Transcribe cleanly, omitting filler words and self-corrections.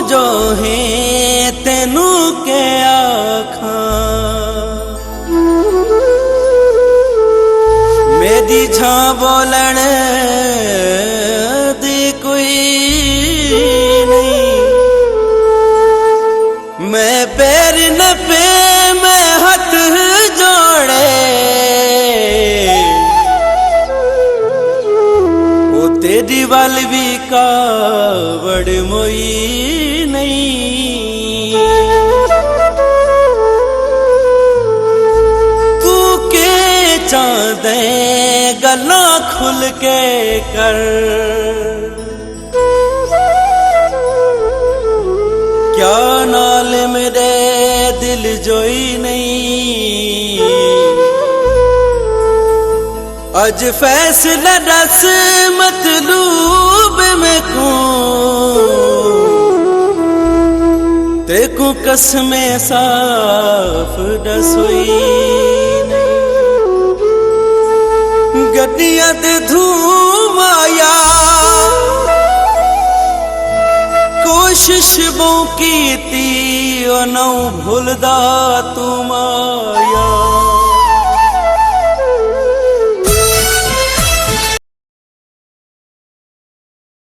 जो है तेनू के आखा मेरी छां बोलन दी कोई नहीं। मैं पैर न पे मैं हाथ जोड़े वो तेरी वाल भी कावड़ मोई नहीं। तू के चांदे गला खुल के कर क्या नाल मेरे दिल जोई नहीं। आज फैसला दस मतलूब में को तेको कसमें साफ दसोई नहीं। गड्डियां ते धूम आया कोशिश बो कीती ओ नौ भुलदा तू मां